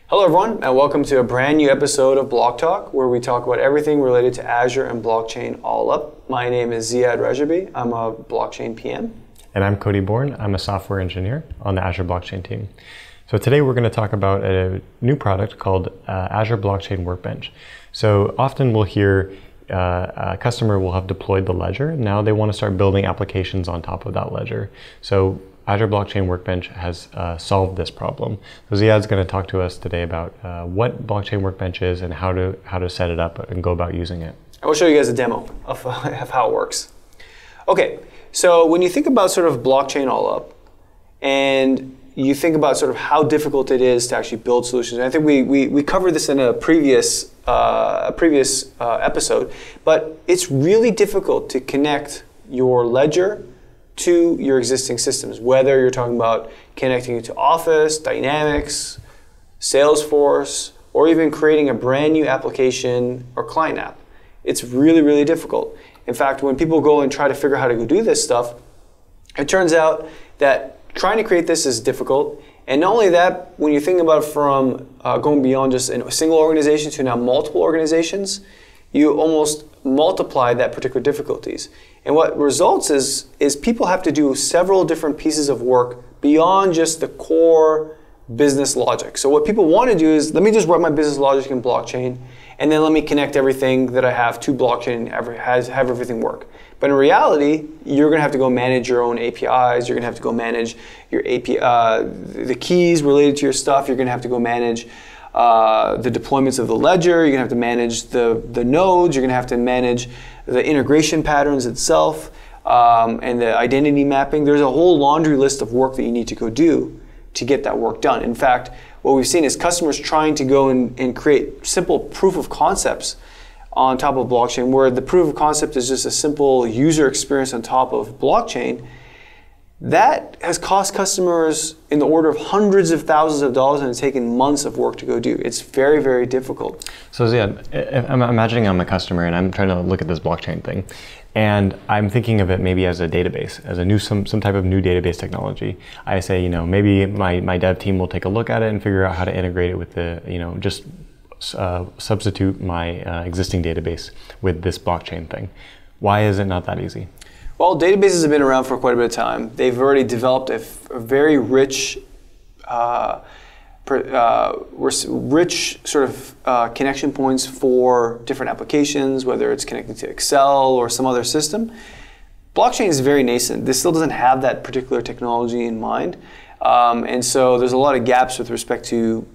Hello everyone, and welcome to a brand new episode of Block Talk, where we talk about everything related to Azure and blockchain all up. My name is Ziad Rajabi. I'm a blockchain PM. And I'm Cody Bourne. I'm a software engineer on the Azure Blockchain team. So today we're going to talk about a new product called Azure Blockchain Workbench. So often we'll hear a customer will have deployed the ledger. Now they want to start building applications on top of that ledger. So Azure Blockchain Workbench has solved this problem. So Ziad's going to talk to us today about what Blockchain Workbench is and how to set it up and go about using it. I will show you guys a demo of how it works. Okay, so when you think about sort of blockchain all up, and you think about sort of how difficult it is to actually build solutions. And I think we covered this in a previous episode, but it's really difficult to connect your ledger to your existing systems, whether you're talking about connecting it to Office, Dynamics, Salesforce, or even creating a brand new application or client app. It's really, really difficult. In fact, when people go and try to figure out how to go do this stuff, it turns out that trying to create this is difficult. And not only that, when you think about it from going beyond just a single organization to now multiple organizations, you almost multiply that particular difficulties. And what results is people have to do several different pieces of work beyond just the core business logic. So what people want to do is, let me just write my business logic in blockchain, and then let me connect everything that I have to blockchain and have everything work. But in reality, you're going to have to go manage your own APIs. You're going to have to go manage your the keys related to your stuff. You're going to have to go manage the deployments of the ledger. You're going to have to manage the nodes. You're going to have to manage the integration patterns itself and the identity mapping. There's a whole laundry list of work that you need to go do to get that work done. In fact, what we've seen is customers trying to go and create simple proof of concepts on top of blockchain, where the proof of concept is just a simple user experience on top of blockchain. That has cost customers in the order of hundreds of thousands of dollars, and it's taken months of work to go do. It's very, very difficult. So Ziad, I'm imagining I'm a customer and I'm trying to look at this blockchain thing. And I'm thinking of it maybe as a database, as some type of new database technology. I say, maybe my dev team will take a look at it and figure out how to integrate it with the, just substitute my existing database with this blockchain thing. Why is it not that easy? Well, databases have been around for quite a bit of time. They've already developed a very rich sort of connection points for different applications, whether it's connecting to Excel or some other system. Blockchain is very nascent. This still doesn't have that particular technology in mind. And so there's a lot of gaps with respect to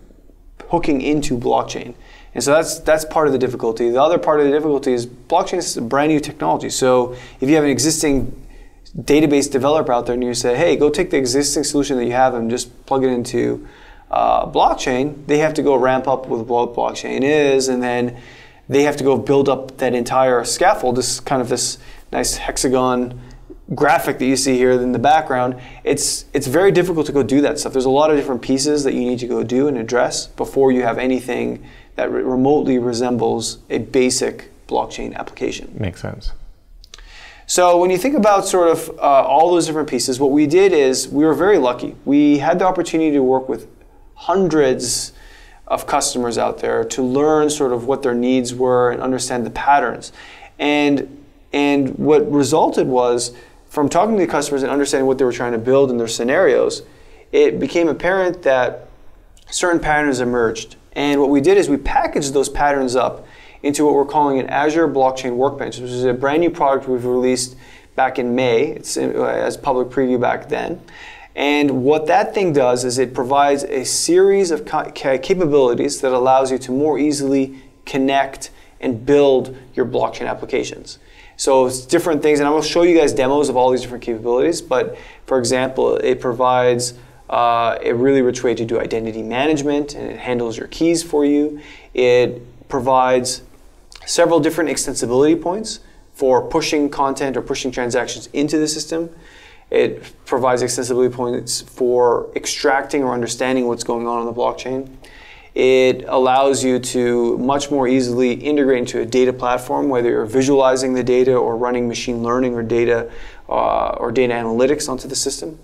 hooking into blockchain. And so that's part of the difficulty. The other part of the difficulty is blockchain is a brand new technology. So if you have an existing database developer out there and you say, hey, go take the existing solution that you have and just plug it into blockchain, they have to go ramp up with what blockchain is, and then they have to go build up that entire scaffold, this nice hexagon graphic that you see here in the background. It's very difficult to go do that stuff. There's a lot of different pieces that you need to go do and address before you have anything that remotely resembles a basic blockchain application. Makes sense. So when you think about sort of all those different pieces, what we did is we were very lucky. We had the opportunity to work with hundreds of customers out there to learn sort of what their needs were and understand the patterns. And what resulted was, from talking to the customers and understanding what they were trying to build in their scenarios, it became apparent that certain patterns emerged. And what we did is we packaged those patterns up into what we're calling an Azure Blockchain Workbench, which is a brand new product we've released back in May. It's as public preview back then. And what that thing does is it provides a series of capabilities that allows you to more easily connect and build your blockchain applications. So it's different things, and I will show you guys demos of all these different capabilities, but for example, it provides a really rich way to do identity management, and it handles your keys for you. It provides several different extensibility points for pushing content or pushing transactions into the system. It provides extensibility points for extracting or understanding what's going on the blockchain. It allows you to much more easily integrate into a data platform, whether you're visualizing the data or running machine learning or data analytics onto the system.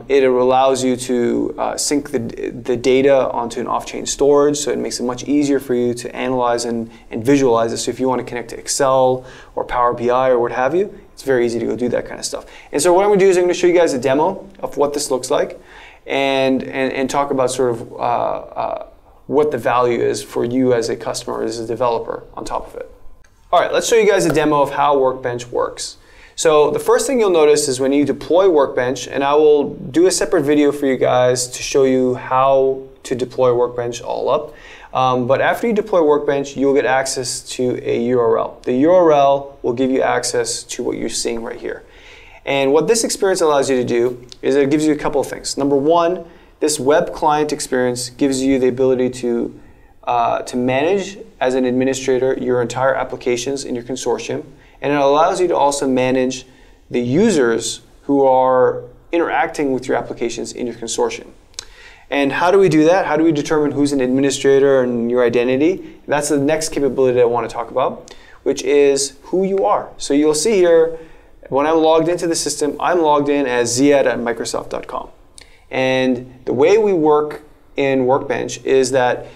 It allows you to sync the data onto an off-chain storage, so it makes it much easier for you to analyze and visualize it. So if you want to connect to Excel or Power BI or what have you, it's very easy to go do that kind of stuff. And so what I'm going to do is I'm going to show you guys a demo of what this looks like and talk about sort of what the value is for you as a customer, as a developer on top of it. All right, let's show you guys a demo of how Workbench works. So the first thing you'll notice is when you deploy Workbench, and I will do a separate video for you guys to show you how to deploy Workbench all up. But after you deploy Workbench, you'll get access to a URL. The URL will give you access to what you're seeing right here. And what this experience allows you to do is it gives you a couple of things. Number one, this web client experience gives you the ability to manage as an administrator your entire applications in your consortium. And it allows you to also manage the users who are interacting with your applications in your consortium. And how do we do that? How do we determine who's an administrator and your identity? That's the next capability I want to talk about, which is who you are. So you'll see here, when I'm logged into the system, I'm logged in as ziad@microsoft.com. And the way we work in Workbench is that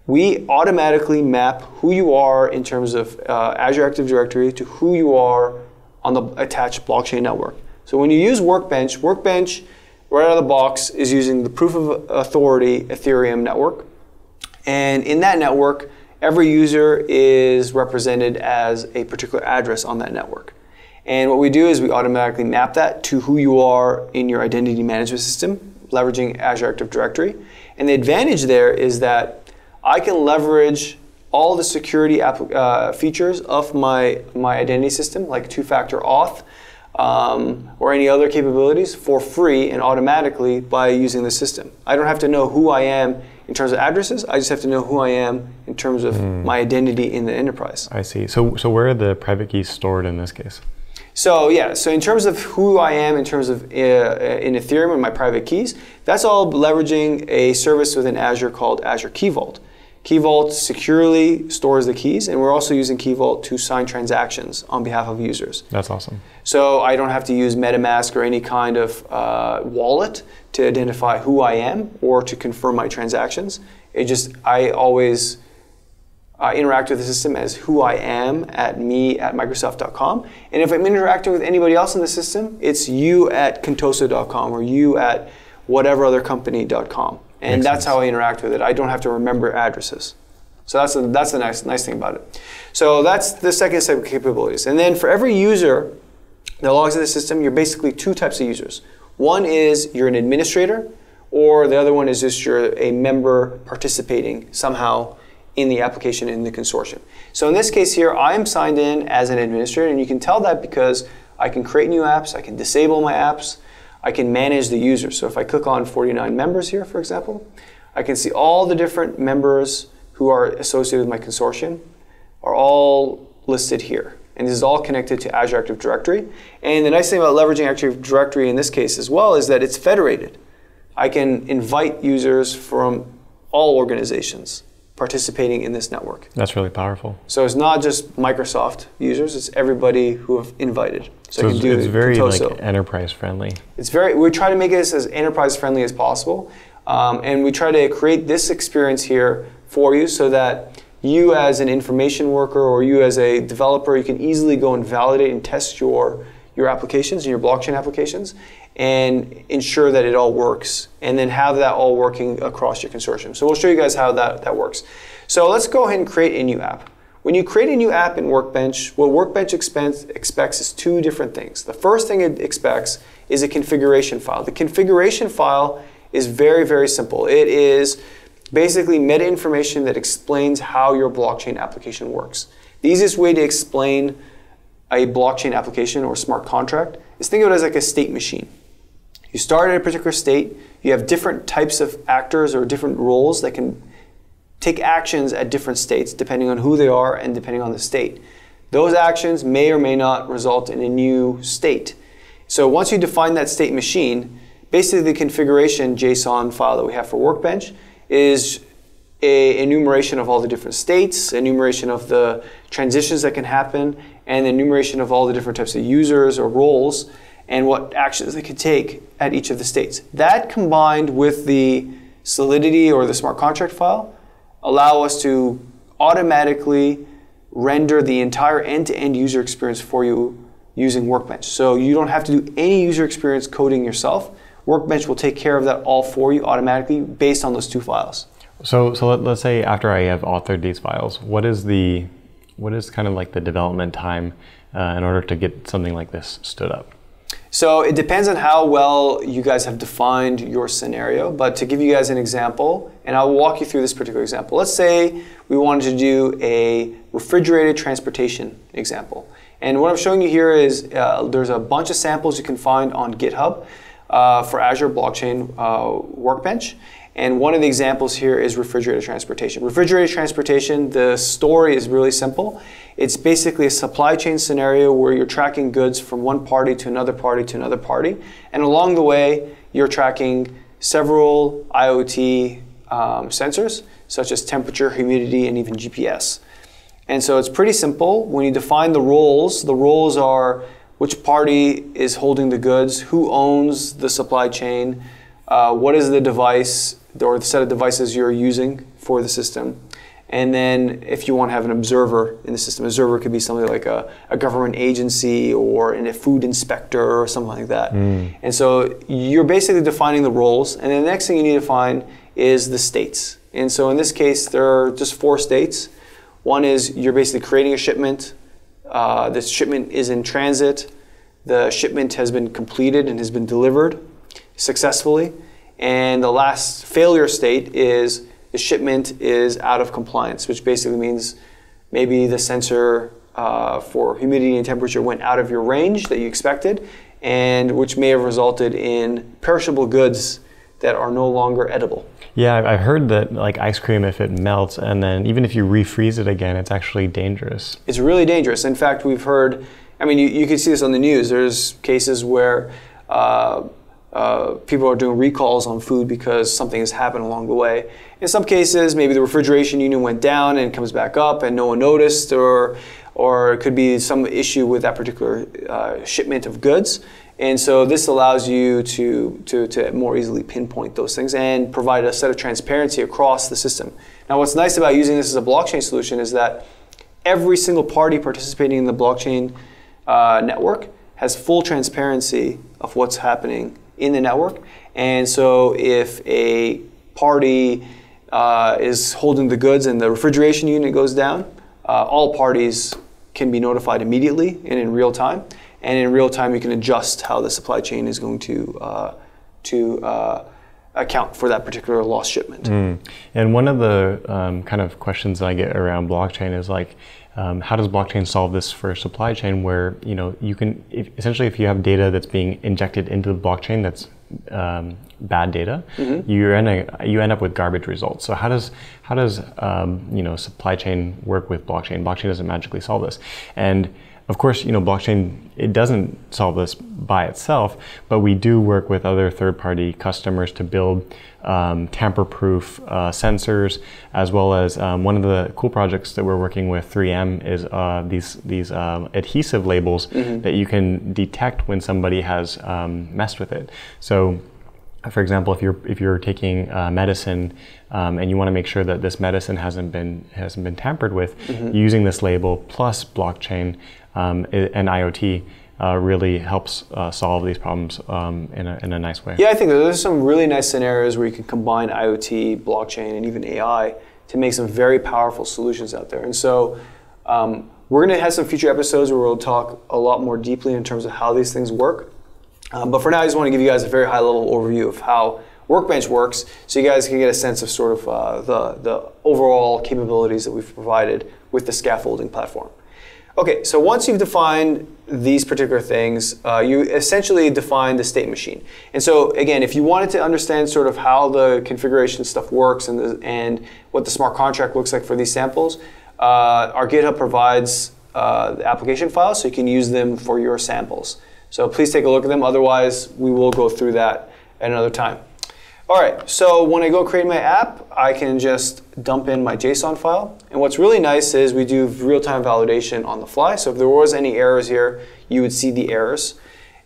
we automatically map who you are in terms of Azure Active Directory to who you are on the attached blockchain network. So when you use Workbench, Workbench right out of the box is using the proof of authority Ethereum network. And in that network, every user is represented as a particular address on that network. And what we do is we automatically map that to who you are in your identity management system, leveraging Azure Active Directory. And the advantage there is that I can leverage all the security features of my identity system, like two-factor auth or any other capabilities, for free and automatically by using the system. I don't have to know who I am in terms of addresses. I just have to know who I am in terms of my identity in the enterprise. I see. So where are the private keys stored in this case? So yeah, so in terms of who I am in terms of in Ethereum and my private keys, that's all leveraging a service within Azure called Azure Key Vault. Key Vault securely stores the keys, and we're also using Key Vault to sign transactions on behalf of users. That's awesome. So I don't have to use MetaMask or any kind of wallet to identify who I am or to confirm my transactions. I always interact with the system as who I am at Microsoft.com. And if I'm interacting with anybody else in the system, it's you at Contoso.com or you at whatever other company.com. And that's how I interact with it. I don't have to remember addresses. So that's the nice thing about it. So that's the second set of capabilities. And then for every user that logs into the system, you're basically two types of users. One is you're an administrator, or the other one is just you're a member participating somehow in the application in the consortium. So in this case here, I am signed in as an administrator, and you can tell that because I can create new apps, I can disable my apps, I can manage the users. So if I click on 49 members here, for example, I can see all the different members who are associated with my consortium are all listed here. And this is all connected to Azure Active Directory. And the nice thing about leveraging Active Directory in this case as well is that it's federated. I can invite users from all organizations participating in this network. That's really powerful. So it's not just Microsoft users, it's everybody who have invited. So I can do it's very like enterprise friendly. We try to make it as enterprise friendly as possible. And we try to create this experience here for you so that you as an information worker or you as a developer, you can easily go and validate and test your applications and your blockchain applications and ensure that it all works, and then have that all working across your consortium. So we'll show you guys how that works. So let's go ahead and create a new app. When you create a new app in Workbench, what Workbench expects is two different things. The first thing it expects is a configuration file. The configuration file is very, very simple. It is basically meta information that explains how your blockchain application works. The easiest way to explain a blockchain application or smart contract is think of it as like a state machine. You start at a particular state, you have different types of actors or different roles that can take actions at different states depending on who they are and depending on the state. Those actions may or may not result in a new state. So once you define that state machine, basically the configuration JSON file that we have for Workbench is an enumeration of all the different states, enumeration of the transitions that can happen, and the enumeration of all the different types of users or roles. and what actions they could take at each of the states. That combined with the Solidity or the smart contract file allow us to automatically render the entire end-to-end user experience for you using Workbench. So you don't have to do any user experience coding yourself. Workbench will take care of that all for you automatically based on those two files. So let's say after I have authored these files, what is kind of like the development time in order to get something like this stood up? So it depends on how well you guys have defined your scenario, but to give you guys an example, and I'll walk you through this particular example. Let's say we wanted to do a refrigerated transportation example. And what I'm showing you here is there's a bunch of samples you can find on GitHub for Azure Blockchain Workbench. And one of the examples here is refrigerated transportation. Refrigerated transportation, the story is really simple. It's basically a supply chain scenario where you're tracking goods from one party to another party to another party. And along the way, you're tracking several IoT sensors, such as temperature, humidity, and even GPS. And so it's pretty simple. When you define the roles are which party is holding the goods, who owns the supply chain, what is the device or the set of devices you're using for the system. And then if you want to have an observer in the system, observer could be something like a government agency or a food inspector or something like that. And so you're basically defining the roles. And then the next thing you need to define is the states. And so in this case, there are just 4 states. One is you're basically creating a shipment. This shipment is in transit. The shipment has been completed and has been delivered successfully. And the last failure state is the shipment is out of compliance, which basically means maybe the sensor for humidity and temperature went out of your range that you expected, and which may have resulted in perishable goods that are no longer edible. Yeah, I've heard that like ice cream, if it melts and then even if you refreeze it again, it's actually dangerous. It's really dangerous. In fact, we've heard, I mean, you can see this on the news. There's cases where people are doing recalls on food because something has happened along the way. In some cases, maybe the refrigeration unit went down and comes back up and no one noticed, or it could be some issue with that particular shipment of goods. And so this allows you to more easily pinpoint those things and provide a set of transparency across the system. Now, what's nice about using this as a blockchain solution is that every single party participating in the blockchain network has full transparency of what's happening in the network. And so if a party is holding the goods and the refrigeration unit goes down, all parties can be notified immediately and in real time. And in real time, you can adjust how the supply chain is going to account for that particular lost shipment. And one of the kind of questions that I get around blockchain is like, how does blockchain solve this for supply chain where, you know, you can, essentially if you have data that's being injected into the blockchain that's bad data, you end up with garbage results. So how does you know, supply chain work with blockchain? Blockchain doesn't magically solve this. And of course, you know, blockchain, it doesn't solve this by itself, but we do work with other third-party customers to build tamper-proof sensors, as well as one of the cool projects that we're working with 3M is these adhesive labels that you can detect when somebody has messed with it. So, for example, if you're taking medicine and you want to make sure that this medicine hasn't been tampered with, using this label plus blockchain and IoT really helps solve these problems in a nice way. Yeah, I think there's some really nice scenarios where you can combine IoT, blockchain, and even AI to make some very powerful solutions out there. And so we're going to have some future episodes where we'll talk a lot more deeply in terms of how these things work. But for now, I just want to give you guys a very high-level overview of how Workbench works, so you guys can get a sense of sort of the overall capabilities that we've provided with the scaffolding platform. Okay, so once you've defined these particular things, you essentially define the state machine. And so again, if you wanted to understand sort of how the configuration stuff works and what the smart contract looks like for these samples, our GitHub provides the application files, so you can use them for your samples. So please take a look at them. Otherwise, we will go through that at another time. All right, so when I go create my app, I can just dump in my JSON file. And what's really nice is we do real-time validation on the fly. So if there was any errors here, you would see the errors.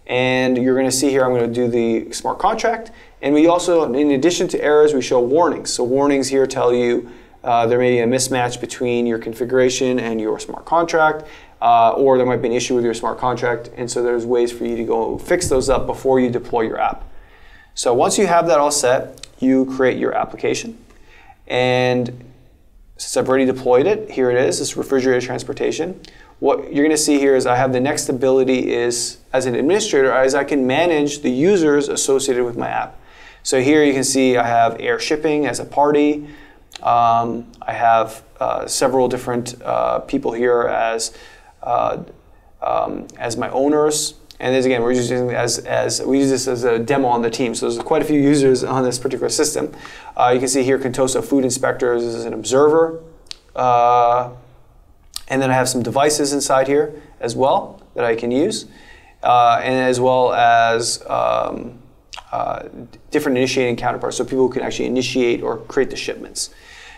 And you're going to see here, I'm going to do the smart contract. And we also, in addition to errors, we show warnings. So warnings here tell you there may be a mismatch between your configuration and your smart contract, or there might be an issue with your smart contract. And so there's ways for you to go fix those up before you deploy your app. So once you have that all set, you create your application. And since I've already deployed it, here it is, this refrigerated transportation. What you're going to see here is I have the next ability is, as an administrator, as I can manage the users associated with my app. So here you can see I have air shipping as a party. I have several different people here as my owners. And as again, we're using we use this as a demo on the team. So there's quite a few users on this particular system. You can see here Contoso Food Inspectors is an observer. And then I have some devices inside here as well that I can use. And as well as different initiating counterparts, so people who can actually initiate or create the shipments.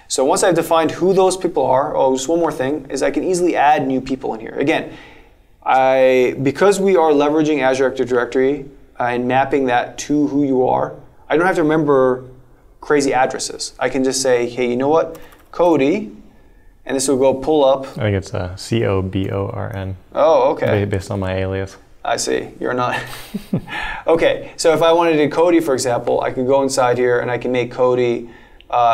So once I've defined who those people are, just one more thing, is I can easily add new people in here. Again, because we are leveraging Azure Active Directory and mapping that to who you are, I don't have to remember crazy addresses. I can just say, hey, you know what, Cody, and this will go pull up. I think it's COBORN. Oh, okay. Based on my alias. I see. You're not. Okay, so if I wanted to do Cody, for example, I can go inside here and I can make Cody,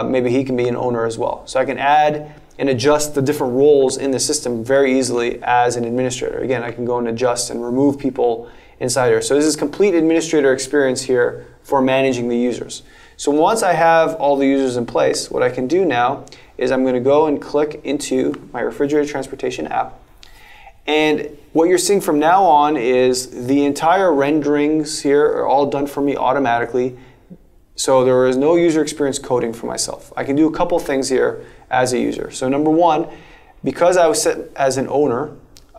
maybe he can be an owner as well. So I can add and adjust the different roles in the system very easily as an administrator. Again, I can go and adjust and remove people inside here. So this is complete administrator experience here for managing the users. So once I have all the users in place, what I can do now is I'm going to go and click into my refrigerated transportation app. And what you're seeing from now on is the entire renderings here are all done for me automatically. So there is no user experience coding for myself. I can do a couple things here as a user. So number one, because I was set as an owner,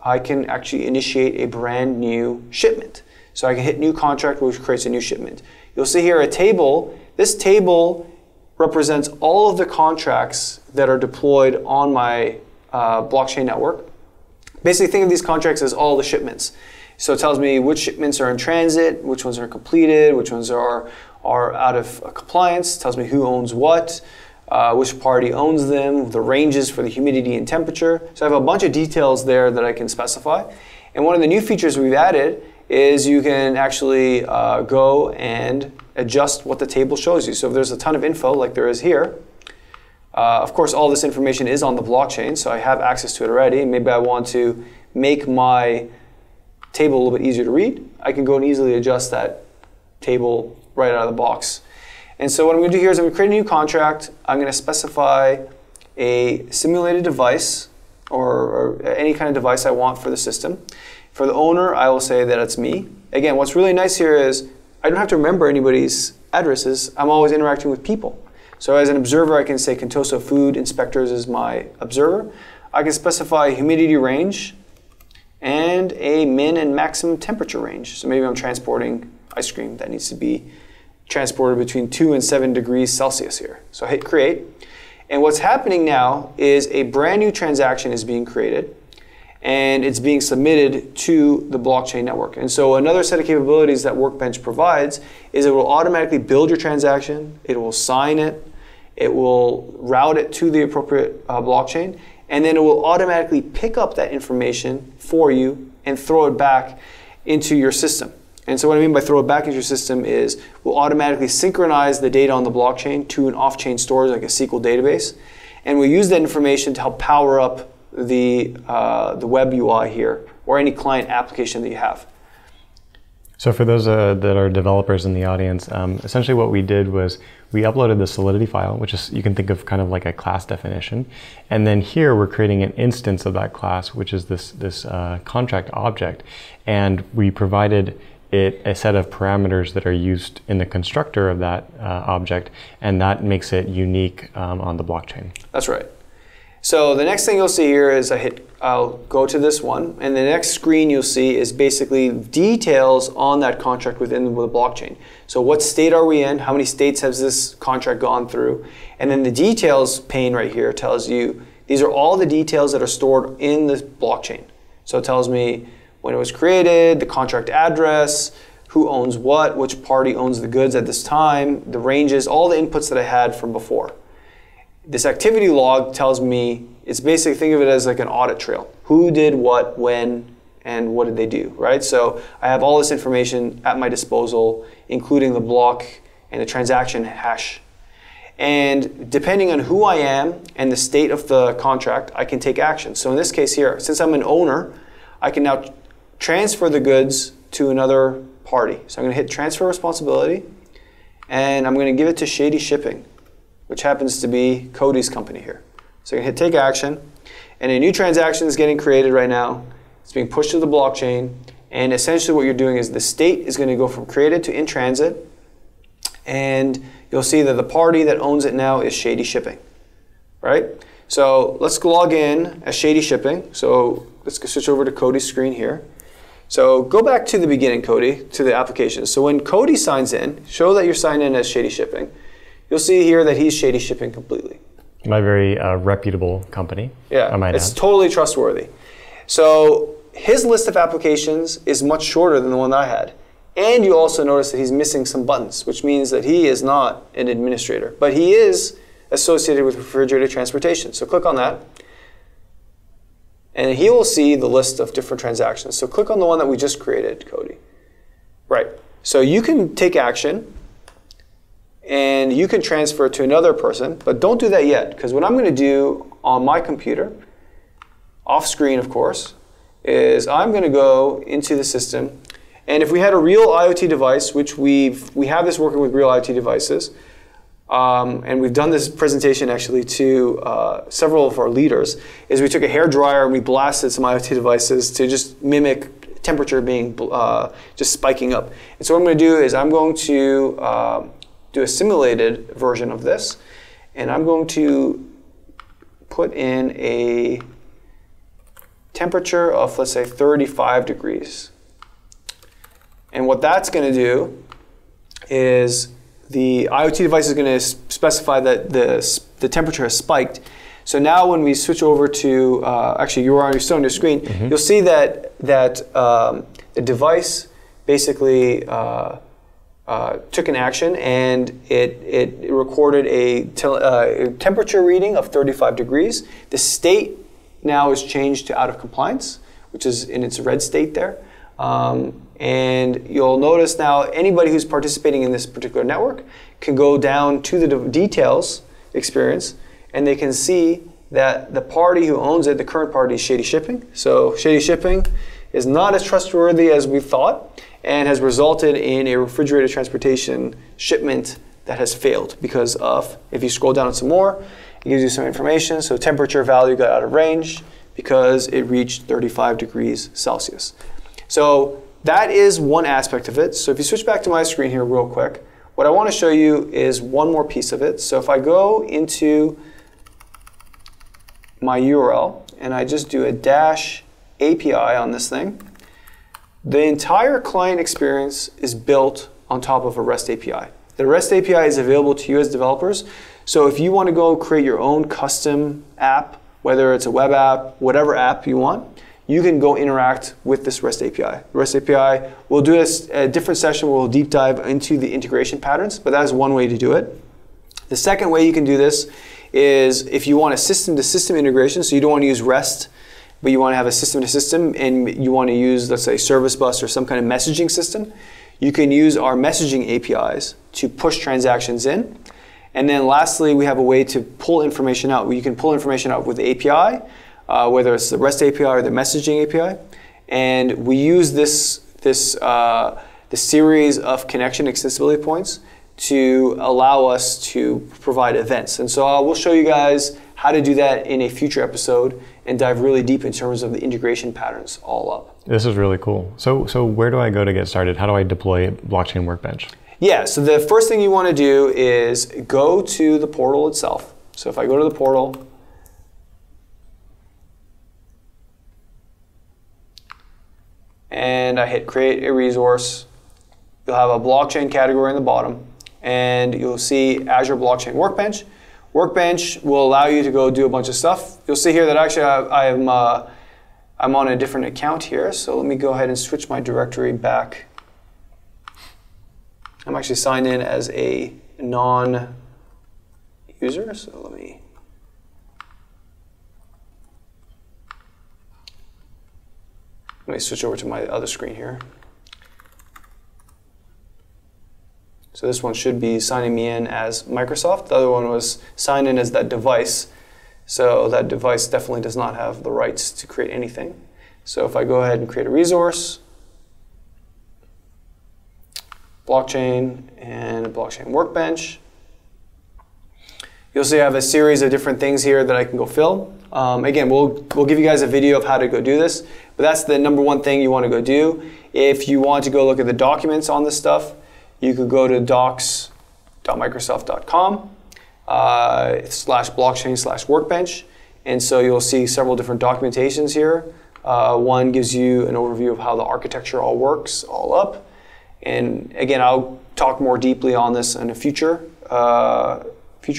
I can actually initiate a brand new shipment. So I can hit new contract, which creates a new shipment. You'll see here a table. This table represents all of the contracts that are deployed on my blockchain network. Basically, think of these contracts as all the shipments. So it tells me which shipments are in transit, which ones are completed, which ones are out of compliance. It tells me who owns what, which party owns them, the ranges for the humidity and temperature. So I have a bunch of details there that I can specify. And one of the new features we've added is you can actually go and adjust what the table shows you. So if there's a ton of info like there is here, of course all this information is on the blockchain, so I have access to it already. Maybe I want to make my table a little bit easier to read. I can go and easily adjust that table right out of the box. And so what I'm going to do here is I'm going to create a new contract. I'm going to specify a simulated device or any kind of device I want for the system. For the owner, I will say that it's me. Again, what's really nice here is I don't have to remember anybody's addresses. I'm always interacting with people. So as an observer, I can say Contoso Food Inspectors is my observer. I can specify humidity range and a min and maximum temperature range. So maybe I'm transporting ice cream that needs to be transported between 2 and 7 degrees Celsius here. So I hit create. And what's happening now is a brand new transaction is being created and it's being submitted to the blockchain network. And so another set of capabilities that Workbench provides is it will automatically build your transaction, it will sign it, it will route it to the appropriate blockchain, and then it will automatically pick up that information for you and throw it back into your system. And so what I mean by throw it back into your system is we'll automatically synchronize the data on the blockchain to an off-chain storage like a SQL database, and we'll use that information to help power up the web UI here or any client application that you have. So for those that are developers in the audience, essentially what we did was we uploaded the Solidity file, which is, you can think of kind of like a class definition. And then here we're creating an instance of that class, which is this contract object. And we provided it a set of parameters that are used in the constructor of that object, and that makes it unique on the blockchain. That's right. So the next thing you'll see here is I'll go to this one, and the next screen you'll see is basically details on that contract within the blockchain. So what state are we in? How many states has this contract gone through? And then the details pane right here tells you these are all the details that are stored in the blockchain. So it tells me when it was created, the contract address, who owns what, which party owns the goods at this time, the ranges, all the inputs that I had from before. This activity log tells me, it's basically, think of it as like an audit trail. Who did what, when, and what did they do, right? So I have all this information at my disposal, including the block and the transaction hash. And depending on who I am and the state of the contract, I can take action. So in this case here, since I'm an owner, I can now transfer the goods to another party. So I'm going to hit transfer responsibility, and I'm going to give it to Shady Shipping, which happens to be Cody's company here. So I'm going to hit take action, and a new transaction is getting created right now. It's being pushed to the blockchain, and essentially what you're doing is the state is going to go from created to in transit, and you'll see that the party that owns it now is Shady Shipping, right? So let's log in as Shady Shipping. So let's go switch over to Cody's screen here. So go back to the beginning, Cody, to the application. So when Cody signs in, show that you're signed in as Shady Shipping. You'll see here that he's Shady Shipping completely. My very reputable company. Yeah, it's totally trustworthy. So his list of applications is much shorter than the one that I had. And you also notice that he's missing some buttons, which means that he is not an administrator, but he is associated with refrigerated transportation. So click on that, and he will see the list of different transactions. So click on the one that we just created, Cody. Right, so you can take action, and you can transfer to another person, but don't do that yet, because what I'm going to do on my computer, off screen of course, is I'm going to go into the system. And if we had a real IoT device, which we have this working with real IoT devices, and we've done this presentation actually to several of our leaders, is we took a hairdryer and we blasted some IoT devices to just mimic temperature being just spiking up. And so what I'm going to do is I'm going to do a simulated version of this, and I'm going to put in a temperature of, let's say, 35 degrees. And what that's going to do is the IoT device is going to specify that the temperature has spiked. So now when we switch over to, actually you're still on your screen, you'll see that the device basically took an action, and it recorded a temperature reading of 35 degrees. The state now is changed to out of compliance, which is in its red state there. And you'll notice now anybody who's participating in this particular network can go down to the details experience, and they can see that the party who owns it, the current party, is Shady Shipping. So Shady Shipping is not as trustworthy as we thought, and has resulted in a refrigerated transportation shipment that has failed because of, if you scroll down some more, it gives you some information. So temperature value got out of range because it reached 35 degrees Celsius. So that is one aspect of it. So if you switch back to my screen here real quick, what I want to show you is one more piece of it. So if I go into my URL and I just do a -API on this thing, the entire client experience is built on top of a REST API. The REST API is available to you as developers. So if you want to go create your own custom app, whether it's a web app, whatever app you want, you can go interact with this REST API. The REST API, we'll do a different session where we'll deep dive into the integration patterns, but that is one way to do it. The second way you can do this is if you want a system-to-system integration, so you don't want to use REST, but you want to have a system-to-system, and you want to use, let's say, Service Bus or some kind of messaging system, you can use our messaging APIs to push transactions in. And then lastly, we have a way to pull information out. You can pull information out with the API, whether it's the REST API or the messaging API. And we use this series of connection extensibility points to allow us to provide events. And so we'll show you guys how to do that in a future episode and dive really deep in terms of the integration patterns all up. This is really cool. So where do I go to get started? How do I deploy Blockchain Workbench? Yeah, so the first thing you want to do is go to the portal itself. So if I go to the portal, and I hit create a resource, you'll have a blockchain category in the bottom, and you'll see Azure Blockchain Workbench. Workbench will allow you to go do a bunch of stuff. You'll see here that actually I I'm on a different account here, so let me go ahead and switch my directory back. I'm actually signed in as a non-user, so let me switch over to my other screen here. So this one should be signing me in as Microsoft. The other one was signed in as that device. So that device definitely does not have the rights to create anything. So if I go ahead and create a resource, blockchain and a blockchain workbench, you'll see I have a series of different things here that I can go fill. Again, we'll give you guys a video of how to go do this, but that's the number one thing you want to go do. If you want to go look at the documents on this stuff, you could go to docs.microsoft.com /blockchain/workbench. And so you'll see several different documentations here. One gives you an overview of how the architecture all works, all up. And again, I'll talk more deeply on this in a future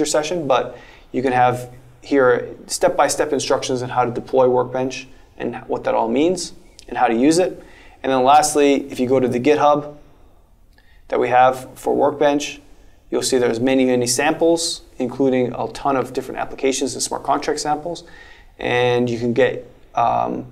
session, but you can have here step-by-step instructions on how to deploy Workbench and what that all means and how to use it. And then lastly, if you go to the GitHub that we have for Workbench, you'll see there's many samples, including a ton of different applications and smart contract samples. And you can get a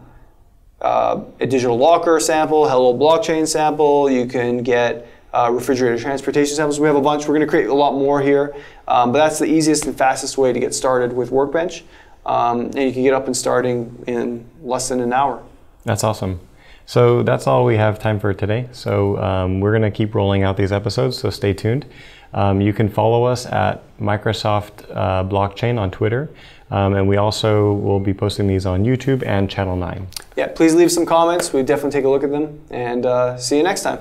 digital locker sample, hello blockchain sample, you can get refrigerated transportation samples. We have a bunch. We're going to create a lot more here. But that's the easiest and fastest way to get started with Workbench. And you can get up and starting in less than an hour. That's awesome. So that's all we have time for today. So we're going to keep rolling out these episodes, so stay tuned. You can follow us at Microsoft Blockchain on Twitter. And we also will be posting these on YouTube and Channel 9. Yeah, please leave some comments. We definitely take a look at them. And see you next time.